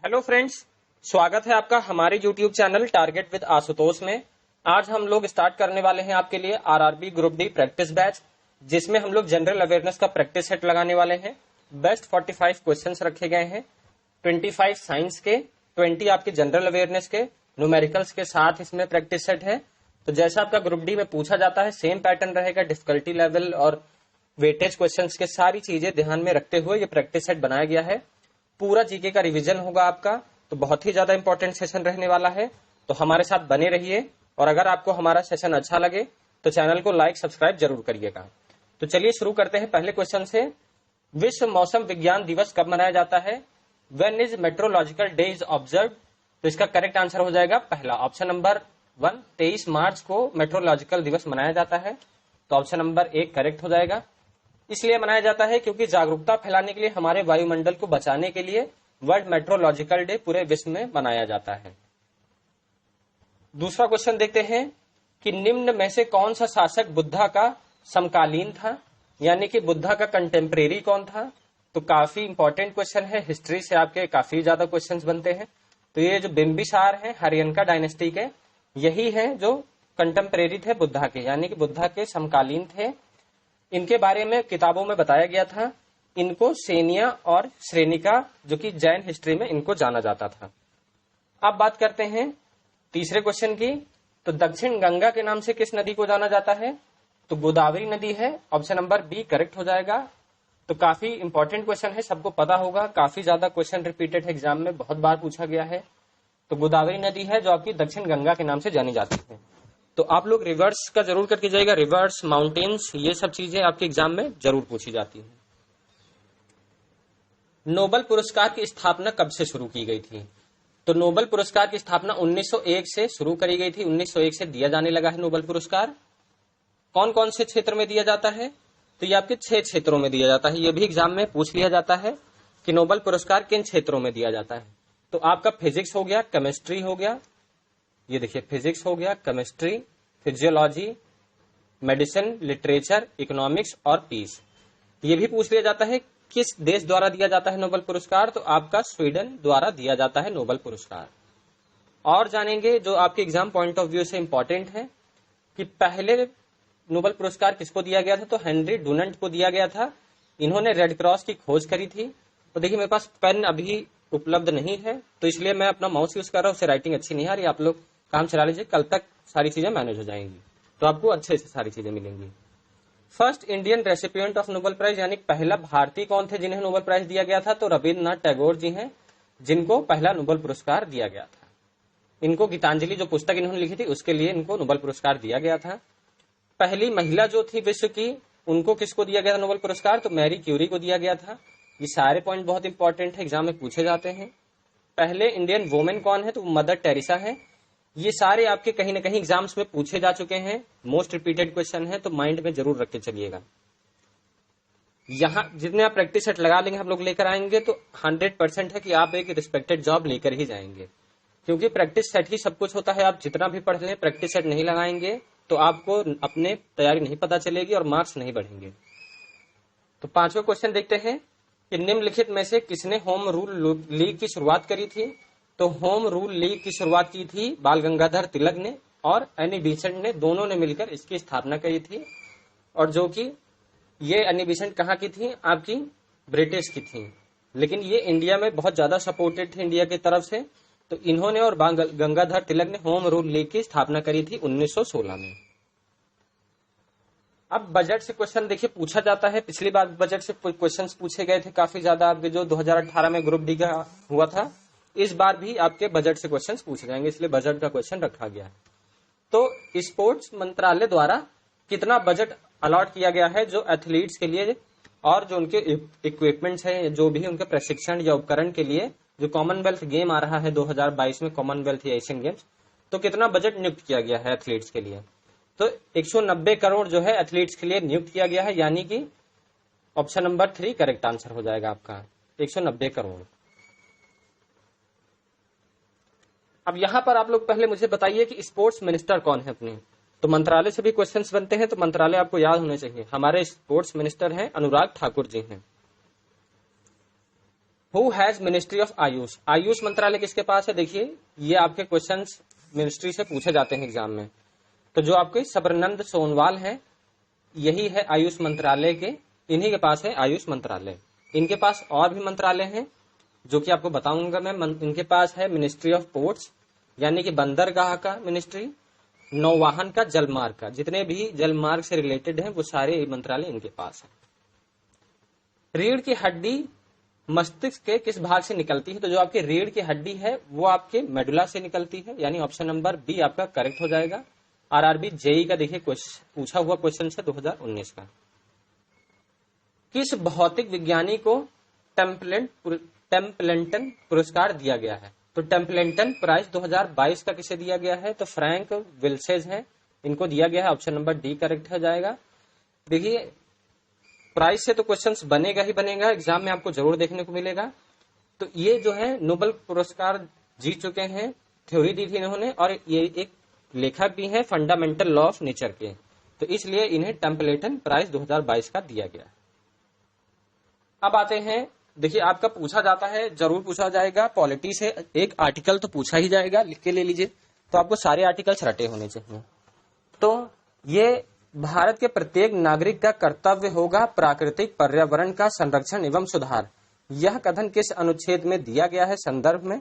Hello friends, स्वागत है आपका हमारे YouTube channel target with Ashutosh में। आज हम लोग स्टार्ट करने वाले हैं आपके लिए RRB group D practice batch, जिसमें हम लोग जनरल अवेयरनेस का प्रैक्टिस सेट लगाने वाले हैं। बेस्ट 45 क्वेश्चंस रखे गए हैं, 25 साइंस के, 20 आपके जनरल अवेयरनेस के, न्यूमेरिकल्स के साथ इसमें प्रैक्टिस सेट है। तो जैसा आपका ग्रुप डी में पूछा जाता है सेम पैटर्न रहेगा, डिफिकल्टी लेवल और वेटेज क्वेश्चंस के सारी चीजें ध्यान में रखते हुए ये प्रैक्टिस सेट बनाया गया है। पूरा जीके का रिवीजन होगा आपका, तो बहुत ही ज्यादा इंपॉर्टेंट सेशन रहने वाला है। तो हमारे साथ बने रहिए, और अगर आपको हमारा सेशन अच्छा लगे तो चैनल को लाइक सब्सक्राइब जरूर करिएगा। तो चलिए शुरू करते हैं पहले क्वेश्चन से। विश्व मौसम विज्ञान दिवस कब मनाया जाता है? When is meteorological day is observe? तो इसका करेक्ट आंसर हो जाएगा पहला ऑप्शन नंबर 1, 23 मार्च को मेट्रोलॉजिकल दिवस मनाया जाता है। तो ऑप्शन नंबर 1 करेक्ट हो जाएगा। इसलिए मनाया जाता है क्योंकि जागरूकता फैलाने के लिए, हमारे वायुमंडल को बचाने के लिए वर्ल्ड मेट्रोलॉजिकल डे पूरे विश्व में मनाया जाता है। दूसरा क्वेश्चन देखते हैं कि निम्न में से कौन सा शासक बुद्धा का समकालीन था, यानी कि बुद्धा का कंटेम्परेरी कौन था? तो काफी इंपॉर्टेंट क्वेश्चन है, हिस्ट्री से आपके काफी ज्यादा क्वेश्चंस बनते हैं। तो ये जो बिंबिसार है हरियनका डायनेस्टी के, यही है जो कंटेम्परेरी थे बुद्धा के, यानी कि बुद्धा के समकालीन थे। इनके बारे में किताबों में बताया गया था। इनको सेनिया और श्रेनिका, जो कि जैन हिस्ट्री में इनको जाना जाता था। अब बात करते हैं तीसरे क्वेश्चन की। तो दक्षिण गंगा के नाम से किस नदी को जाना जाता है? तो गोदावरी नदी है। ऑप्शन नंबर बी करेक्ट हो जाएगा। तो काफी इंपॉर्टेंट क्वेश्चन है, सबको पता होगा, काफी ज्यादा क्वेश्चन रिपीटेड है, एग्जाम में बहुत बार पूछा गया है। तो गोदावरी नदी है जो आपकी दक्षिण गंगा के नाम से जानी जाती है। तो आप लोग रिवर्स का जरूर करके जाइएगा, रिवर्स, माउंटेन्स, ये सब चीजें आपके एग्जाम में जरूर पूछी जाती है। नोबेल पुरस्कार की स्थापना कब से शुरू की गई थी? तो नोबेल पुरस्कार की स्थापना 1901 से शुरू करी गई थी। 1901 से दिया जाने लगा है नोबेल पुरस्कार। कौन कौन से क्षेत्र में दिया जाता है? तो ये आपके 6 क्षेत्रों में दिया जाता है। ये भी एग्जाम में पूछ लिया जाता है कि नोबेल पुरस्कार किन क्षेत्रों में दिया जाता है। तो आपका फिजिक्स हो गया, केमिस्ट्री हो गया, ये देखिए फिजिक्स हो गया, chemistry, physiology, medicine, literature, economics और पीस। ये भी पूछ लिया जाता है किस देश द्वारा दिया जाता है नोबेल पुरस्कार? तो आपका स्वीडन द्वारा दिया जाता है नोबेल पुरस्कार। और जानेंगे जो आपके एग्जाम पॉइंट ऑफ व्यू से इंपॉर्टेंट है कि पहले नोबेल पुरस्कार किसको दिया गया था? तो हेनरी डुनंट को दिया गया था। इन्होंने रेड क्रॉस की खोज करी थी। तो देखिए मेरे पास पेन अभी उपलब्ध नहीं है, तो इसलिए मैं अपना माउस यूज कर रहा हूँ, उससे राइटिंग अच्छी नहीं आ रही। आप लोग काम चला लीजिए, कल तक सारी चीजें मैनेज हो जाएंगी, तो आपको अच्छे से सारी चीजें मिलेंगी। First Indian recipient of Nobel prize, यानी पहला भारतीय कौन थे जिन्हें नोबेल प्राइज दिया गया था? तो रविन्द्रनाथ टैगोर जी हैं, जिनको पहला नोबेल पुरस्कार दिया गया था। इनको गीतांजलि जो पुस्तक इन्होंने लिखी थी उसके लिए इनको नोबेल पुरस्कार दिया गया था। पहली महिला जो थी विश्व की, उनको किसको दिया गया था नोबेल पुरस्कार? तो मैरी क्यूरी को दिया गया था। ये सारे पॉइंट बहुत इंपॉर्टेंट है, एग्जाम में पूछे जाते हैं। पहले इंडियन वुमेन कौन है? तो मदर टेरेसा है। ये सारे आपके कहीं ना कहीं एग्जाम्स में पूछे जा चुके हैं, मोस्ट रिपीटेड क्वेश्चन है, तो माइंड में जरूर रख के चलिएगा। यहाँ जितने आप प्रैक्टिस सेट लगा लेंगे, हम लोग लेकर आएंगे, तो 100% है कि आप एक रिस्पेक्टेड जॉब लेकर ही जाएंगे, क्योंकि प्रैक्टिस सेट ही सब कुछ होता है। आप जितना भी पढ़ लें, प्रैक्टिस सेट नहीं लगाएंगे तो आपको अपने तैयारी नहीं पता चलेगी और मार्क्स नहीं बढ़ेंगे। तो 5वां क्वेश्चन देखते हैं कि निम्नलिखित में से किसने होम रूल लीग की शुरुआत करी थी? तो होम रूल लीग की शुरुआत की थी बाल गंगाधर तिलक ने और एनी बेसेंट ने, दोनों ने मिलकर इसकी स्थापना करी थी। और जो कि ये एनी बेसेंट कहाँ की थी? आपकी ब्रिटिश की थी, लेकिन ये इंडिया में बहुत ज्यादा सपोर्टेड थे इंडिया की तरफ से। तो इन्होंने और बाल गंगाधर तिलक ने होम रूल लीग की स्थापना करी थी 1916 में। अब बजट से क्वेश्चन देखिए पूछा जाता है। पिछली बार बजट से क्वेश्चंस पूछे गए थे काफी ज्यादा, आपके जो 2018 में ग्रुप डी का हुआ था। इस बार भी आपके बजट से क्वेश्चंस पूछे जाएंगे, इसलिए बजट का क्वेश्चन रखा गया है। तो स्पोर्ट्स मंत्रालय द्वारा कितना बजट अलॉट किया गया है जो एथलीट्स के लिए और जो उनके इक्विपमेंट्स हैं, जो भी उनके प्रशिक्षण या उपकरण के लिए, जो कॉमनवेल्थ गेम आ रहा है 2022 में, कॉमनवेल्थ या एशियन गेम्स, तो कितना बजट नियुक्त किया गया है एथलीट्स के लिए? तो 190 करोड़ जो है एथलीट्स के लिए नियुक्त किया गया है, यानी कि ऑप्शन नंबर 3 करेक्ट आंसर हो जाएगा आपका, 190 करोड़। अब यहाँ पर आप लोग पहले मुझे बताइए कि स्पोर्ट्स मिनिस्टर कौन है अपने? तो मंत्रालय से भी क्वेश्चंस बनते हैं, तो मंत्रालय आपको याद होने चाहिए। हमारे स्पोर्ट्स मिनिस्टर हैं अनुराग ठाकुर जी हैं। Who has ministry of Ayush, Ayush मंत्रालय किसके पास है? देखिए ये आपके क्वेश्चंस मिनिस्ट्री से पूछे जाते हैं एग्जाम में। तो जो आपके सबरनंद सोनवाल हैं, यही है आयुष मंत्रालय के, इन्हीं के पास है आयुष मंत्रालय। इनके पास और भी मंत्रालय हैं जो कि आपको बताऊंगा मैं। इनके पास है मिनिस्ट्री ऑफ पोर्ट्स, यानी कि बंदरगाह का मिनिस्ट्री, नौवाहन का, जलमार्ग का, जितने भी जलमार्ग से रिलेटेड हैं वो सारे मंत्रालय इनके पास है। रीढ़ की हड्डी मस्तिष्क के किस भाग से निकलती है? तो जो आपकी रीढ़ की हड्डी है वो आपके मेडुला से निकलती है, यानी ऑप्शन नंबर बी आपका करेक्ट हो जाएगा। आरआरबी जेई का देखिए पूछा हुआ क्वेश्चन है 2019 का। किस भौतिक विज्ञानी को टेम्पलेटन पुरस्कार दिया गया है? तो टेम्पलेटन प्राइज 2022 का किसे दिया गया है? तो फ्रैंक विल्सेज हैं, इनको दिया गया है। ऑप्शन नंबर डी करेक्ट हो जाएगा। देखिए प्राइज से तो क्वेश्चंस बनेगा ही बनेगा, एग्जाम में आपको जरूर देखने को मिलेगा। तो ये जो है नोबेल पुरस्कार जीत चुके हैं, थ्योरी दी थी इन्होंने, और ये एक लेखक भी हैं फंडामेंटल लॉ ऑफ नेचर के, तो इसलिए इन्हें टेम्पलेटन प्राइज 2022 का दिया गया। अब आते हैं, देखिए आपका पूछा जाता है, जरूर पूछा जाएगा, पॉलिटी से एक आर्टिकल तो पूछा ही जाएगा, लिख के ले लीजिए। तो आपको सारे आर्टिकल्स रटे होने चाहिए। तो ये भारत के प्रत्येक नागरिक का कर्तव्य होगा प्राकृतिक पर्यावरण का संरक्षण एवं सुधार, यह कथन किस अनुच्छेद में दिया गया है संदर्भ में?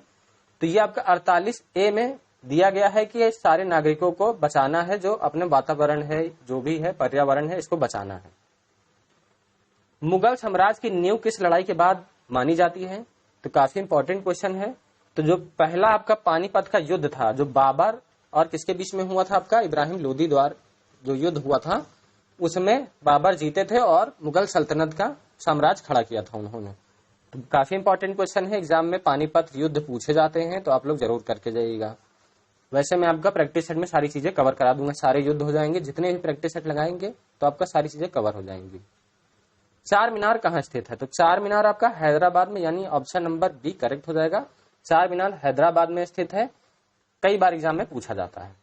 तो ये आपका 48A में दिया गया है कि सारे नागरिकों को बचाना है, जो अपने वातावरण है, जो भी है पर्यावरण है, इसको बचाना है। मुगल साम्राज्य की नींव किस लड़ाई के बाद मानी जाती है? तो काफी इंपॉर्टेंट क्वेश्चन है। तो जो पहला आपका पानीपत का युद्ध था, जो बाबर और किसके बीच में हुआ था? आपका इब्राहिम लोदी द्वारा जो युद्ध हुआ था, उसमें बाबर जीते थे और मुगल सल्तनत का साम्राज्य खड़ा किया था उन्होंने। तो काफी इंपॉर्टेंट क्वेश्चन है, एग्जाम में पानीपत युद्ध पूछे जाते हैं, तो आप लोग जरूर करके जाइएगा। वैसे मैं आपका प्रैक्टिस सेट में सारी चीजें कवर करा दूंगा, सारे युद्ध हो जाएंगे, जितने भी प्रैक्टिस सेट लगाएंगे तो आपका सारी चीजें कवर हो जाएंगी। चार मीनार कहाँ स्थित है? तो चार मीनार आपका हैदराबाद में, यानी ऑप्शन नंबर बी करेक्ट हो जाएगा। चार मीनार हैदराबाद में स्थित है, कई बार एग्जाम में पूछा जाता है।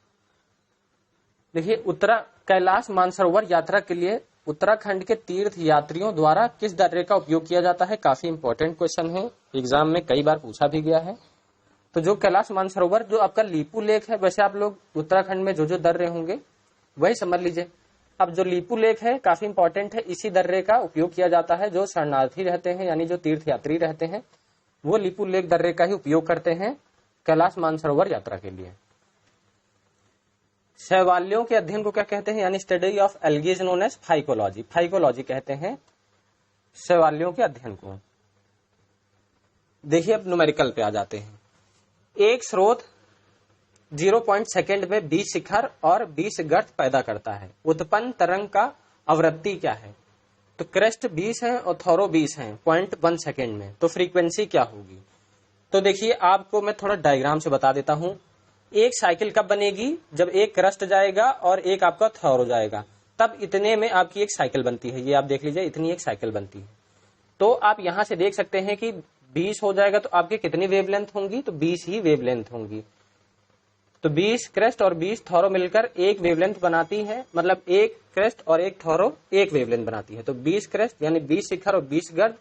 देखिए कैलाश मानसरोवर यात्रा के लिए उत्तराखंड के तीर्थ यात्रियों द्वारा किस दर्रे का उपयोग किया जाता है? काफी इंपॉर्टेंट क्वेश्चन है, एग्जाम में कई बार पूछा भी गया है। तो जो कैलाश मानसरोवर जो आपका लीपू लेक है, वैसे आप लोग उत्तराखंड में जो दर्रे होंगे वही समझ लीजिए। अब जो लीपू लेक है काफी इंपॉर्टेंट है, इसी दर्रे का उपयोग किया जाता है। जो शरणार्थी रहते हैं, यानी जो तीर्थ यात्री रहते हैं, वो लीपू लेक दर्रे का ही उपयोग करते हैं कैलाश मानसरोवर यात्रा के लिए। शैवाल्यों के अध्ययन को क्या कहते हैं? यानी study of algae known as phycology, phycology कहते हैं शैवाल्यों के अध्ययन को। देखिए अब न्यूमेरिकल पे आ जाते हैं। एक स्रोत 0 सेकंड में 20 शिखर और 20 गर्त पैदा करता है, उत्पन्न तरंग का आवृत्ति क्या है? तो क्रेस्ट 20 है और थोरो 20 है 0.1 सेकंड में, तो फ्रीक्वेंसी क्या होगी? तो देखिए आपको मैं थोड़ा डायग्राम से बता देता हूं। एक साइकिल कब बनेगी? जब एक क्रस्ट जाएगा और एक आपका थोरो जाएगा, तब इतने में आपकी एक साइकिल बनती है। ये आप देख लीजिए, इतनी एक साइकिल बनती है। तो आप यहां से देख सकते हैं कि 20 हो जाएगा तो आपकी कितनी वेवलेंथ होंगी? तो 20 ही वेवलेंथ होंगी। तो 20 क्रेस्ट और 20 थोरो मिलकर एक वेवलेंथ बनाती है, मतलब एक क्रेस्ट और एक थोरो एक वेवलेंथ बनाती है। तो 20 क्रेस्ट यानी 20 शिखर और 20 गर्द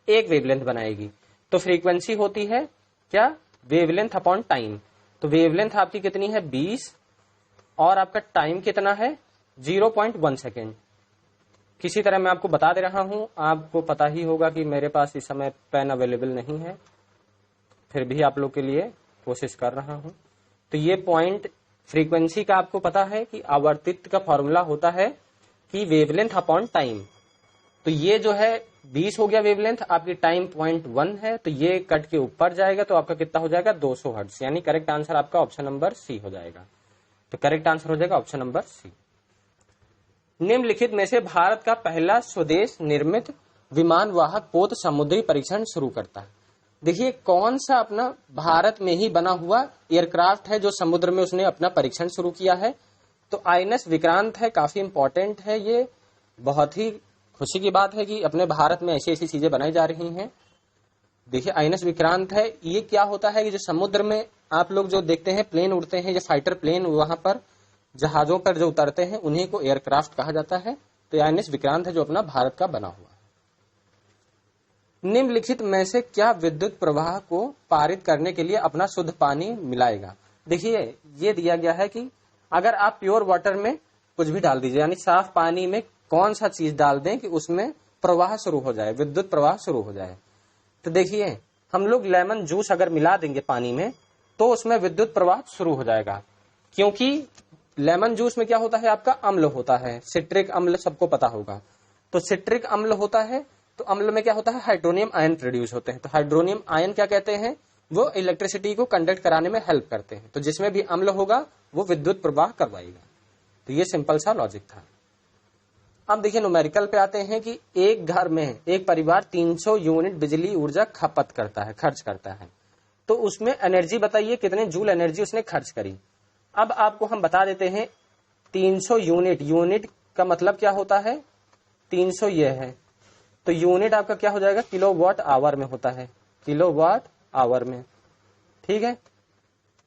एक वेवलेंथ बनाएगी। तो फ्रीक्वेंसी होती है क्या? Wavelength upon time. तो वेवलेंथ आपकी कितनी है? 20, और आपका टाइम कितना है? 0.1 सेकेंड। किसी तरह मैं आपको बता दे रहा हूं, आपको पता ही होगा कि मेरे पास इस समय पेन अवेलेबल नहीं है, फिर भी आप लोग के लिए कोशिश कर रहा हूं। तो ये पॉइंट फ्रीक्वेंसी का आपको पता है कि आवर्तित का फॉर्मूला होता है कि वेवलेंथ अपॉन टाइम। तो ये जो है 20 हो गया वेवलेंथ, आपकी टाइम 0.1 है, तो ये कट के ऊपर जाएगा, तो आपका कितना हो जाएगा? 200 हर्ट्ज। यानी करेक्ट आंसर आपका ऑप्शन नंबर सी हो जाएगा। तो करेक्ट आंसर हो जाएगा ऑप्शन नंबर सी। निम्नलिखित में से भारत का पहला स्वदेश निर्मित विमान वाहक पोत समुद्री परीक्षण शुरू करता है। देखिए कौन सा अपना भारत में ही बना हुआ एयरक्राफ्ट है जो समुद्र में उसने अपना परीक्षण शुरू किया है? तो INS विक्रांत है, काफी इंपॉर्टेंट है। ये बहुत ही खुशी की बात है कि अपने भारत में ऐसी ऐसी चीजें बनाई जा रही हैं। देखिए INS विक्रांत है। ये क्या होता है कि जो समुद्र में आप लोग जो देखते हैं प्लेन उड़ते हैं, ये फाइटर प्लेन, वहां पर जहाजों पर जो उतरते हैं उन्हीं को एयरक्राफ्ट कहा जाता है। तो INS विक्रांत है जो अपना भारत का बना हुआ है। निम्नलिखित में से क्या विद्युत प्रवाह को पारित करने के लिए अपना शुद्ध पानी मिलाएगा? देखिए ये दिया गया है कि अगर आप प्योर वाटर में कुछ भी डाल दीजिए, यानी साफ पानी में कौन सा चीज डाल दें कि उसमें प्रवाह शुरू हो जाए, विद्युत प्रवाह शुरू हो जाए। तो देखिए हम लोग लेमन जूस अगर मिला देंगे पानी में तो उसमें विद्युत प्रवाह शुरू हो जाएगा, क्योंकि लेमन जूस में क्या होता है, आपका अम्ल होता है, सिट्रिक अम्ल सबको पता होगा। तो सिट्रिक अम्ल होता है, तो अम्ल में क्या होता है, हाइड्रोनियम आयन प्रोड्यूस होते हैं। तो हाइड्रोनियम आयन क्या कहते हैं, वो इलेक्ट्रिसिटी को कंडक्ट कराने में हेल्प करते हैं। तो जिसमें भी अम्ल होगा वो विद्युत प्रवाह करवाएगा। तो ये सिंपल सा लॉजिक था। अब देखिए न्यूमेरिकल पे आते हैं कि एक घर में एक परिवार 300 यूनिट बिजली ऊर्जा खपत करता है, खर्च करता है। तो उसमें एनर्जी बताइए कितने जूल एनर्जी उसने खर्च करी। अब आपको हम बता देते हैं 300 यूनिट, यूनिट का मतलब क्या होता है, 300 ये है, तो यूनिट आपका क्या हो जाएगा, किलोवाट आवर में होता है, किलोवाट आवर में। ठीक है,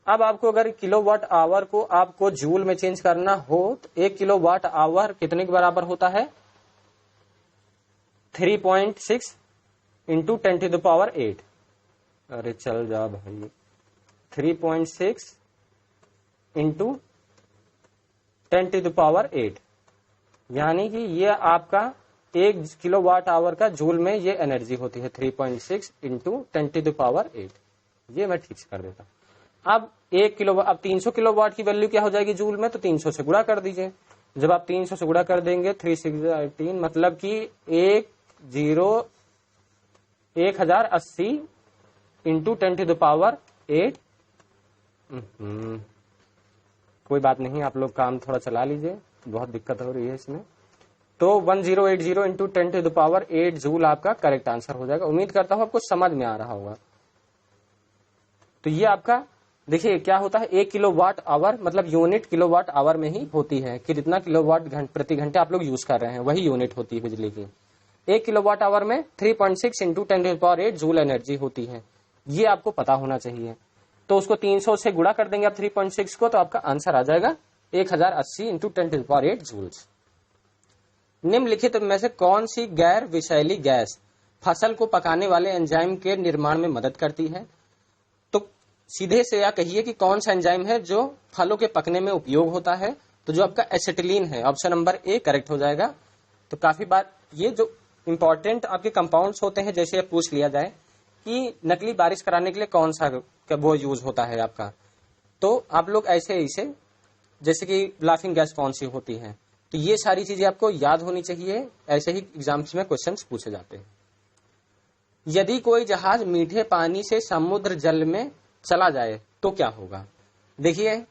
अब आपको अगर किलोवाट आवर को आपको जूल में चेंज करना हो तो 1 किलोवाट आवर कितने के बराबर होता है, 3.6 इंटू 10⁸। अरे चल जा भाई, 3.6 इंटू 10⁸, यानी कि ये आपका 1 किलोवाट आवर का जूल में ये एनर्जी होती है 3.6 इंटू 10⁸। ये मैं ठीक से कर देता। अब 300 किलोवाट की वैल्यू क्या हो जाएगी जूल में, तो 300 से गुणा कर दीजिए। जब आप 300 से गुणा कर देंगे 3 6 18, मतलब कि 1080 इंटू 10⁸। कोई बात नहीं, आप लोग काम थोड़ा चला लीजिए, बहुत दिक्कत हो रही है इसमें। तो 1080 इंटू 10⁸ जूल आपका करेक्ट आंसर हो जाएगा। उम्मीद करता हूं आपको समझ में आ रहा होगा। तो ये आपका देखिए क्या होता है, 1 किलोवाट आवर मतलब यूनिट किलोवाट आवर में ही होती है कि जितना किलोवाट प्रति घंटे आप लोग यूज कर रहे हैं वही यूनिट होती है बिजली की। 1 किलोवाट आवर में 3.6 इंटू 10⁸ जूल एनर्जी होती है, ये आपको पता होना चाहिए। तो उसको 300 से गुणा कर देंगे आप 3.6 को, तो आपका आंसर आ जाएगा 1080 इंटू 10⁸ जूल्स। निम्नलिखित में से कौन सी गैर विषैली गैस फसल को पकाने वाले एंजाइम के निर्माण में मदद करती है? तो सीधे से या कहिए कि कौन सा एंजाइम है जो फलों के पकने में उपयोग होता है। तो जो आपका एसिटिलीन है, ऑप्शन नंबर ए करेक्ट हो जाएगा। तो काफी बार ये जो इंपॉर्टेंट आपके कंपाउंड्स होते हैं, जैसे पूछ लिया जाए कि नकली बारिश कराने के लिए कौन सा वो यूज होता है आपका, तो आप लोग ऐसे जैसे कि लाफिंग गैस कौन सी होती है, तो ये सारी चीजें आपको याद होनी चाहिए। ऐसे ही एग्जाम्स में क्वेश्चंस पूछे जाते हैं। यदि कोई जहाज मीठे पानी से समुद्र जल में चला जाए तो क्या होगा? देखिए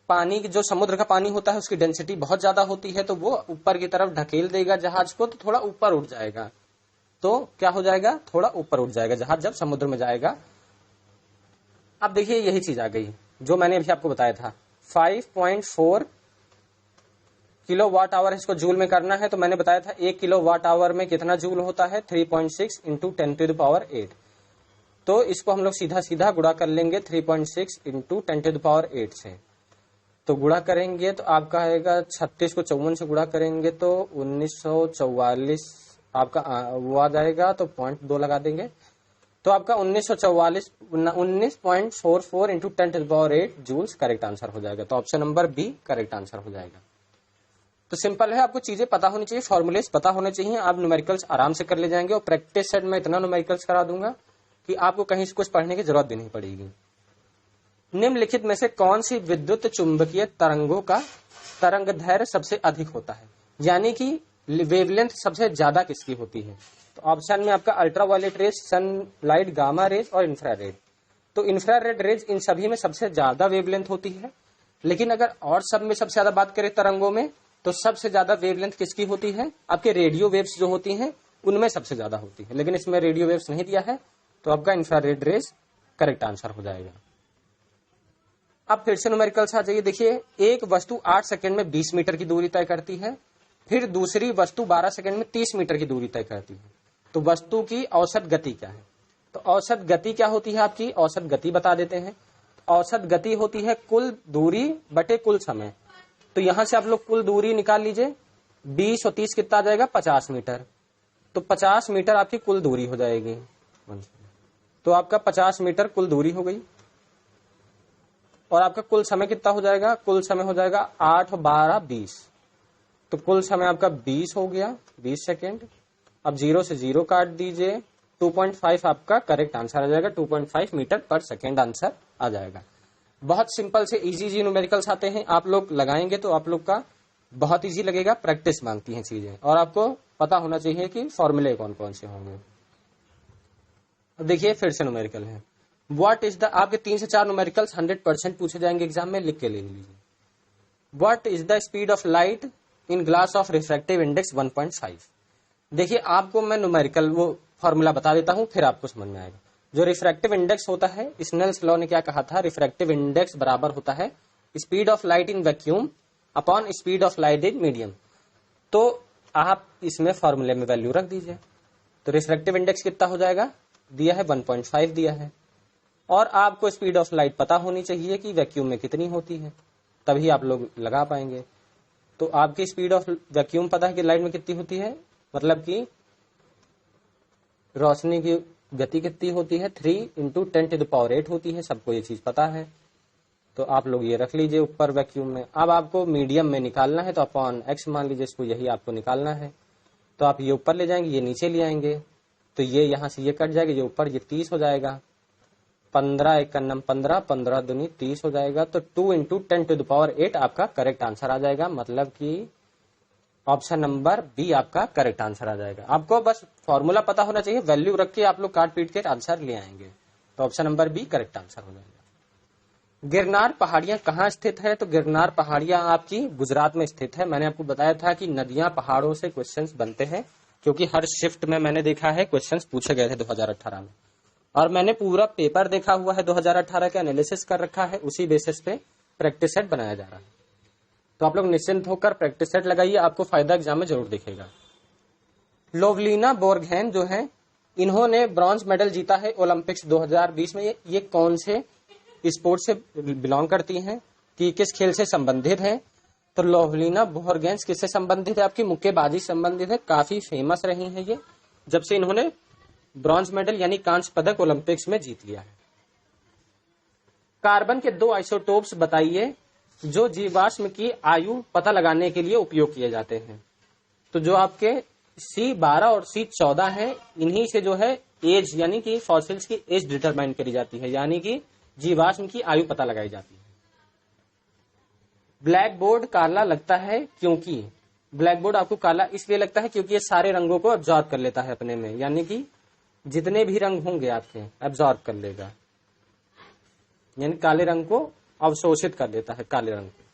पानी जो समुद्र का पानी होता है उसकी डेंसिटी बहुत ज्यादा होती है, तो वो ऊपर की तरफ ढकेल देगा जहाज को, तो थोड़ा ऊपर उठ जाएगा। तो क्या हो जाएगा, थोड़ा ऊपर उठ जाएगा जहाज जब समुद्र में जाएगा। अब देखिए यही चीज आ गई जो मैंने अभी आपको बताया था, 5.4 किलोवाट आवर इसको जूल में करना है। तो मैंने बताया था 1 किलोवाट आवर में कितना जूल होता है, 3.6 इंटू 10⁸। तो इसको हम लोग सीधा सीधा गुणा कर लेंगे 3.6 इंटू 10⁸ से। तो गुणा करेंगे तो आपका आएगा 36 को 54 से गुणा करेंगे तो 1944 आपका वो आ जाएगा, तो 0.2 लगा देंगे तो आपका 19.44 इंटू 10⁸ जूल्स करेक्ट आंसर हो जाएगा। तो option number B correct answer हो जाएगा। तो सिंपल है, आपको चीजें पता होनी चाहिए, फॉर्मूलेस पता होने चाहिए, आप न्यूमेरिकल्स आराम से कर ले जाएंगे। और प्रैक्टिस सेट में इतना न्यूमेरिकल्स करा दूंगा कि आपको कहीं से कुछ पढ़ने की जरूरत भी नहीं पड़ेगी। निम्नलिखित में से कौन सी विद्युत चुंबकीय तरंगों का तरंग दैर्घ्य सबसे अधिक होता है, यानी कि वेवलेंथ सबसे ज्यादा किसकी होती है? तो ऑप्शन में आपका ultraviolet rays, sunlight, gamma rays और इंफ्रारेड। तो इंफ्रारेड रेज इन सभी में सबसे ज्यादा वेवलेंथ होती है, लेकिन अगर और सब में सबसे ज्यादा बात करें तरंगों में, तो सबसे ज्यादा वेवलेंथ किसकी होती है? आपके रेडियो वेव्स जो होती हैं उनमें सबसे ज्यादा होती है, लेकिन इसमें रेडियो वेव्स नहीं दिया है, तो आपका इंफ्रारेड रेज करेक्ट आंसर हो जाएगा। अब फिर से न्यूमेरिकल्स आ जाइए। देखिए एक वस्तु 8 सेकंड में 20 मीटर की दूरी तय करती है, फिर दूसरी वस्तु 12 सेकंड में 30 मीटर की दूरी तय करती है। तो वस्तु की औसत गति क्या है? तो औसत गति क्या होती है आपकी? औसत गति बता देते हैं। औसत गति होती है कुल दूरी बटे कुल समय। तो यहां से आप लोग कुल दूरी निकाल लीजिए, 20 और 30 कितना आ जाएगा? 50 मीटर। तो 50 मीटर आपकी कुल दूरी हो जाएगी। तो आपका 50 मीटर कुल दूरी हो गई। और आपका कुल समय कितना हो जाएगा? कुल समय हो जाएगा 8 और 12 20। तो कुल समय आपका 20 हो गया, 20 सेकेंड। अब 0 से 0 काट दीजिए, 2.5 आपका करेक्ट आंसर आ जाएगा। 2.5 मीटर पर सेकेंड आंसर आ जाएगा। बहुत सिंपल से इजी न्यूमेरिकल्स आते हैं, आप लोग लगाएंगे तो आप लोग का बहुत इजी लगेगा। प्रैक्टिस मांगती हैं चीजें, और आपको पता होना चाहिए कि फॉर्मूले कौन कौन से होंगे। देखिए फिर से न्यूमेरिकल है। व्हाट इज द, आपके 3 से 4 न्यूमेरिकल्स 100% पूछे जाएंगे एग्जाम में, लिख के ले लीजिए। What is the speed of light in glass of refractive index 1.5। देखिए आपको मैं न्यूमेरिकल वो फॉर्मूला बता देता हूं, फिर आपको समझ में आएगा। जो रिफ्रैक्टिव इंडेक्स होता है, स्नेल्स लॉ ने क्या कहा था, रिफ्रैक्टिव इंडेक्स बराबर होता है speed of light in vacuum upon speed of light in medium. तो आप इसमें फॉर्मूले में वैल्यू रख दीजिए। तो रिफ्रैक्टिव इंडेक्स कितना हो जाएगा, दिया है 1.5 दिया है। और आपको स्पीड ऑफ लाइट पता होनी चाहिए कि वैक्यूम में कितनी होती है, तभी आप लोग लगा पाएंगे। तो आपकी स्पीड ऑफ वैक्यूम पता है कि लाइट में कितनी होती है, मतलब कि रोशनी की गति कितनी होती है, 3 × 10⁸ होती है। सबको ये चीज पता है। तो आप लोग ये रख लीजिए ऊपर वैक्यूम में। अब आपको मीडियम में निकालना है तो अपॉन x मान लीजिए इसको, यही आपको निकालना है। तो आप ये ऊपर ले जाएंगे, ये नीचे ले आएंगे, तो ये यहां से ये कट जाएगा, ये ऊपर ये 30 हो जाएगा। 15 × 1 = 15, 15 दूनी 30 हो जाएगा। तो 2 × 10⁸ आपका करेक्ट आंसर आ जाएगा। मतलब कि ऑप्शन नंबर बी आपका करेक्ट आंसर आ जाएगा। आपको बस फॉर्मूला पता होना चाहिए, वैल्यू रख के आप लोग काट पीट के आंसर ले आएंगे। तो option number B correct answer हो जाएगा। गिरनार पहाड़ियां कहाँ स्थित है? तो गिरनार पहाड़ियां आपकी गुजरात में स्थित है। मैंने आपको बताया था कि नदियां पहाड़ों से क्वेश्चंस बनते हैं, क्योंकि हर शिफ्ट में मैंने देखा है क्वेश्चंस पूछे गए थे 2018 में। और मैंने पूरा पेपर देखा हुआ है, 2018 का एनालिसिस कर रखा है, उसी बेसिस पे प्रैक्टिस सेट बनाया जा रहा है। तो आप लोग निश्चिंत होकर प्रैक्टिस सेट लगाइए, आपको फायदा एग्जाम में जरूर दिखेगा। लोवलीना बोर्गहेन जो है, इन्होंने ब्रॉन्ज मेडल जीता है ओलंपिक्स 2020 में। ये कौन से स्पोर्ट से बिलोंग करती हैं, कि किस खेल से संबंधित है? तो लोवलीना बोर्गहेन किससे संबंधित है? आपकी मुक्केबाजी संबंधित है। काफी फेमस रही है ये, जब से इन्होंने ब्रॉन्ज मेडल यानी कांस्य पदक ओलंपिक्स में जीत लिया है। कार्बन के 2 आइसोटोप्स बताइए जो जीवाश्म की आयु पता लगाने के लिए उपयोग किए जाते हैं। तो जो आपके C12 और C14 है, इन्हीं से जो है एज यानी कि फॉसिल्स की एज डिटरमाइन करी जाती है, यानी कि जीवाश्म की आयु पता लगाई जाती है। ब्लैक बोर्ड काला लगता है क्योंकि, ब्लैक बोर्ड आपको काला इसलिए लगता है क्योंकि ये सारे रंगों को एब्जॉर्ब कर लेता है अपने में, यानी कि जितने भी रंग होंगे आपके एब्जॉर्ब कर लेगा, यानी काले रंग को अवशोषित कर देता है, काले रंग को।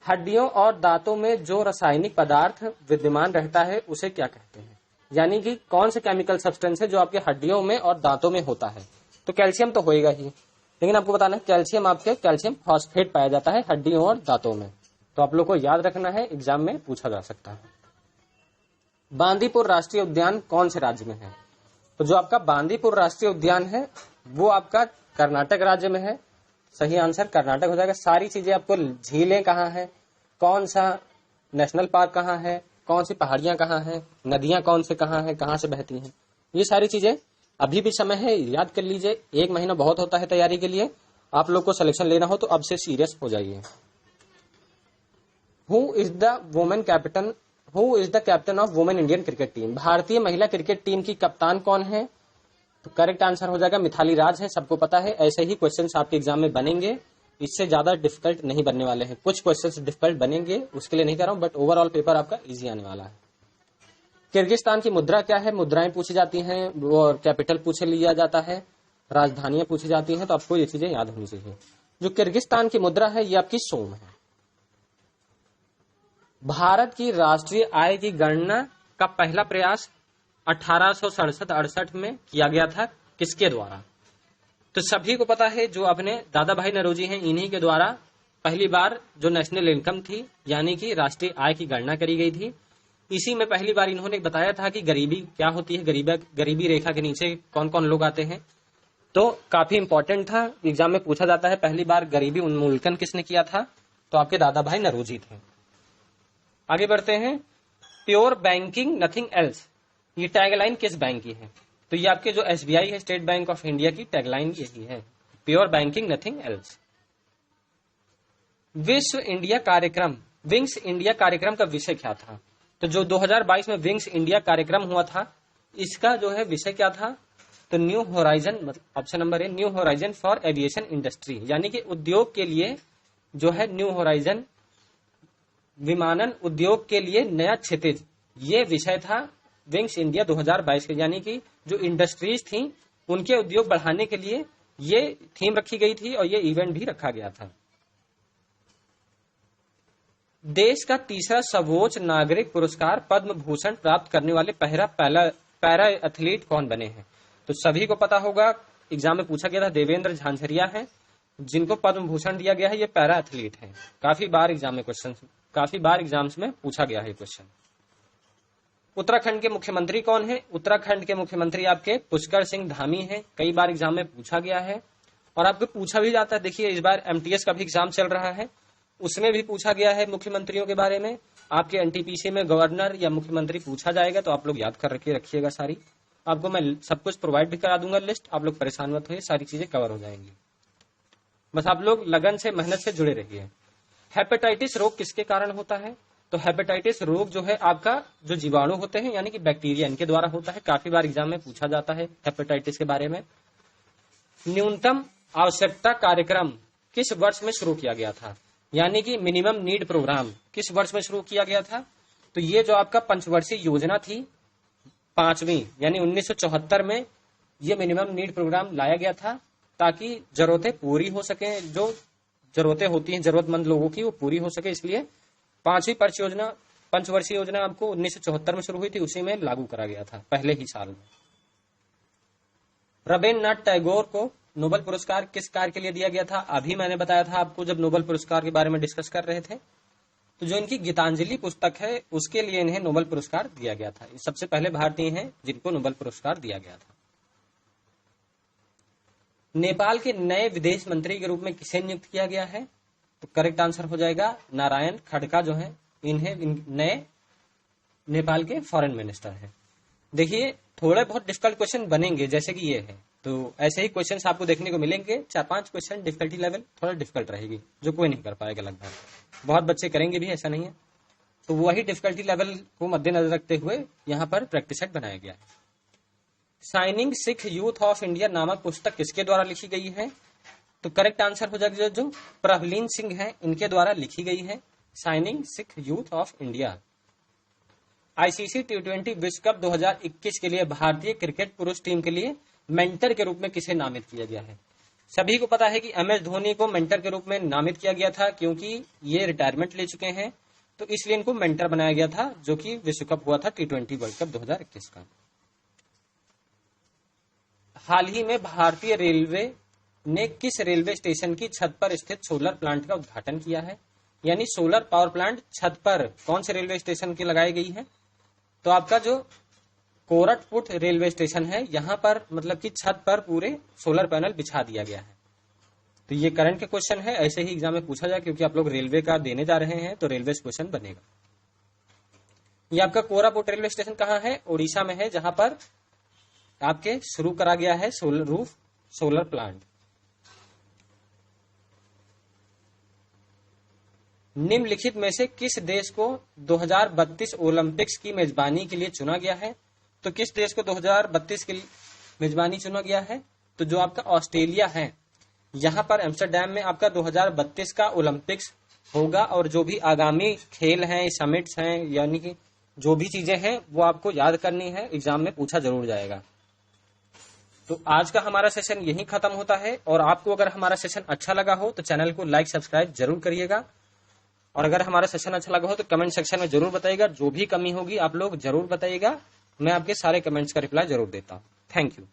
हड्डियों और दांतों में जो रासायनिक पदार्थ विद्यमान रहता है उसे क्या कहते हैं? यानी कि कौन से केमिकल सब्सटेंस है जो आपके हड्डियों में और दांतों में होता है? तो कैल्शियम तो होएगा ही, लेकिन आपको बताना है कैल्शियम आपके कैल्शियम फॉस्फेट पाया जाता है हड्डियों और दांतों में। तो आप लोग को याद रखना है, एग्जाम में पूछा जा सकता है। बांदीपुर राष्ट्रीय उद्यान कौन से राज्य में है? तो जो आपका बांदीपुर राष्ट्रीय उद्यान है वो आपका कर्नाटक राज्य में है। सही आंसर कर्नाटक हो जाएगा। सारी चीजें आपको, झीलें कहाँ है, कौन सा नेशनल पार्क कहाँ है, कौन सी पहाड़ियां कहाँ है, नदियां कौन से कहाँ है, कहाँ से बहती हैं, ये सारी चीजें अभी भी समय है, याद कर लीजिए। 1 महीना बहुत होता है तैयारी के लिए। आप लोग को सिलेक्शन लेना हो तो अब से सीरियस हो जाइए। Who is the captain of women Indian cricket team? भारतीय महिला क्रिकेट टीम की कप्तान कौन है? तो करेक्ट आंसर हो जाएगा मिथाली राज है, सबको पता है। ऐसे ही क्वेश्चंस आपके एग्जाम में बनेंगे, इससे ज्यादा डिफिकल्ट नहीं बनने वाले हैं। कुछ क्वेश्चंस डिफिकल्ट बनेंगे, उसके लिए नहीं कह रहा हूं, बट ओवरऑल पेपर आपका इजी आने वाला है। किर्गिस्तान की मुद्रा क्या है? मुद्राएं पूछी जाती हैं और कैपिटल पूछ लिया जाता है, राजधानियां पूछी जाती हैं, तो आपको ये चीजें याद होनी चाहिए। जो किर्गिस्तान की मुद्रा है ये आपकी सोम है। भारत की राष्ट्रीय आय की गणना का पहला प्रयास 1867-68 में किया गया था, किसके द्वारा? तो सभी को पता है, जो अपने दादा भाई नौरोजी हैं, इन्हीं के द्वारा पहली बार जो नेशनल इनकम थी यानी कि राष्ट्रीय आय की गणना करी गई थी। इसी में पहली बार इन्होंने बताया था कि गरीबी क्या होती है, गरीबी रेखा के नीचे कौन कौन लोग आते हैं। तो काफी इंपॉर्टेंट था, एग्जाम में पूछा जाता है पहली बार गरीबी उन्मूलन किसने किया था? तो आपके दादा भाई नौरोजी थे। आगे बढ़ते हैं। प्योर बैंकिंग नथिंग एल्स ये टैगलाइन किस बैंक की है? तो ये आपके जो एसबीआई है, स्टेट बैंक ऑफ इंडिया की टैगलाइन यही है, प्योर बैंकिंग नथिंग एल्स। विश्व इंडिया कार्यक्रम, विंग्स इंडिया कार्यक्रम का विषय क्या था? तो जो 2022 में विंग्स इंडिया कार्यक्रम हुआ था, इसका जो है विषय क्या था? तो न्यू होराइजन, मतलब option number A, new horizon for aviation industry, यानी कि उद्योग के लिए जो है न्यू होराइजन, विमानन उद्योग के लिए नया क्षितिज, ये विषय था विंग्स इंडिया 2022 के। यानी कि जो इंडस्ट्रीज थी उनके उद्योग बढ़ाने के लिए ये थीम रखी गई थी और ये इवेंट भी रखा गया था। देश का तीसरा सर्वोच्च नागरिक पुरस्कार पद्म भूषण प्राप्त करने वाले पहला पैरा एथलीट कौन बने हैं? तो सभी को पता होगा, एग्जाम में पूछा गया था, देवेंद्र झांझरिया हैं जिनको पद्म भूषण दिया गया है, ये पैरा एथलीट हैं। काफी बार एग्जाम्स में पूछा गया है क्वेश्चन। उत्तराखंड के मुख्यमंत्री कौन है? उत्तराखंड के मुख्यमंत्री आपके पुष्कर सिंह धामी हैं। कई बार एग्जाम में पूछा गया है और आपको पूछा भी जाता है। देखिए इस बार एमटीएस का भी एग्जाम चल रहा है, उसमें भी पूछा गया है मुख्यमंत्रियों के बारे में। आपके एनटीपीसी में गवर्नर या मुख्यमंत्री पूछा जाएगा, तो आप लोग याद कर रखिएगा सारी। आपको मैं सब कुछ प्रोवाइड भी करा दूंगा लिस्ट, आप लोग परेशान मत होइए, सारी चीजें कवर हो जाएंगी। बस आप लोग लगन से, मेहनत से जुड़े रहिए। हेपेटाइटिस रोग किसके कारण होता है? तो हेपेटाइटिस रोग जो है आपका जो जीवाणु होते हैं यानी कि बैक्टीरिया, इनके द्वारा होता है। काफी बार एग्जाम में पूछा जाता है हेपेटाइटिस के बारे में। न्यूनतम आवश्यकता कार्यक्रम किस वर्ष में शुरू किया गया था? यानी कि मिनिमम नीड प्रोग्राम किस वर्ष में शुरू किया गया था? तो ये जो आपका पंचवर्षीय योजना थी, 5वीं, यानी 1974 में ये मिनिमम नीड प्रोग्राम लाया गया था ताकि जरूरतें पूरी हो सके, जो जरूरतें होती हैं जरूरतमंद लोगों की वो पूरी हो सके। इसलिए 5वीं पंचवर्षीय योजना आपको 1974 में शुरू हुई थी, उसी में लागू करा गया था पहले ही साल में। रवीन्द्रनाथ टैगोर को नोबेल पुरस्कार किस कार्य के लिए दिया गया था? अभी मैंने बताया था आपको जब नोबेल पुरस्कार के बारे में डिस्कस कर रहे थे। तो जो इनकी गीतांजलि पुस्तक है उसके लिए इन्हें नोबेल पुरस्कार दिया गया था। ये सबसे पहले भारतीय हैं जिनको नोबेल पुरस्कार दिया गया था। नेपाल के नए विदेश मंत्री के रूप में किसे नियुक्त किया गया है? तो करेक्ट आंसर हो जाएगा नारायण खड़का जो है, इन्हें नए नेपाल के फॉरेन मिनिस्टर हैं। देखिए थोड़े बहुत डिफिकल्ट क्वेश्चन बनेंगे जैसे कि ये है, तो ऐसे ही क्वेश्चंस आपको देखने को मिलेंगे। 4-5 क्वेश्चन डिफिकल्टी लेवल थोड़ा डिफिकल्ट रहेगी, जो कोई नहीं कर पाएगा लगभग, बहुत बच्चे करेंगे भी, ऐसा नहीं है। तो वही डिफिकल्टी लेवल को मद्देनजर रखते हुए यहाँ पर प्रैक्टिस सेट बनाया गया है। Shining Sikh youth of India नामक पुस्तक किसके द्वारा लिखी गई है? तो करेक्ट आंसर हो जाएगा जो प्रभलीन सिंह हैं, इनके द्वारा लिखी गई है shining Sikh youth of India. ICC T20 विश्व कप 2021 के लिए भारतीय क्रिकेट पुरुष टीम के लिए मेंटर के रूप में किसे नामित किया गया है? सभी को पता है कि MS धोनी को मेंटर के रूप में नामित किया गया था, क्योंकि ये रिटायरमेंट ले चुके हैं, तो इसलिए इनको मेंटर बनाया गया था, जो कि विश्व कप हुआ था T20 वर्ल्ड कप 2021 का। हाल ही में भारतीय रेलवे ने किस रेलवे स्टेशन की छत पर स्थित सोलर प्लांट का उद्घाटन किया है? यानी सोलर पावर प्लांट छत पर कौन से रेलवे स्टेशन की लगाई गई है? तो आपका जो कोरटपुट रेलवे स्टेशन है, यहाँ पर मतलब कि छत पर पूरे सोलर पैनल बिछा दिया गया है। तो ये करंट के क्वेश्चन है, ऐसे ही एग्जाम में पूछा जाए, क्योंकि आप लोग रेलवे का देने जा रहे हैं तो रेलवे क्वेश्चन बनेगा। ये आपका कोरापुट रेलवे स्टेशन कहाँ है? उड़ीसा में है, जहां पर आपके शुरू करा गया है सोलर प्लांट। निम्नलिखित में से किस देश को 2032 ओलंपिक्स की मेजबानी के लिए चुना गया है? तो किस देश को 2032 की मेजबानी चुना गया है? तो जो आपका ऑस्ट्रेलिया है, यहाँ पर एम्स्टरडैम में आपका 2032 का ओलंपिक्स होगा, और जो भी आगामी खेल हैं, समिट्स हैं, यानी कि जो भी चीजें हैं वो आपको याद करनी है, एग्जाम में पूछा जरूर जाएगा। तो आज का हमारा सेशन यही खत्म होता है, और आपको अगर हमारा सेशन अच्छा लगा हो तो चैनल को लाइक सब्सक्राइब जरूर करिएगा, और अगर हमारा सेशन अच्छा लगा हो तो कमेंट सेक्शन में जरूर बताइएगा। जो भी कमी होगी आप लोग जरूर बताइएगा, मैं आपके सारे कमेंट्स का रिप्लाई जरूर देता हूँ। Thank you.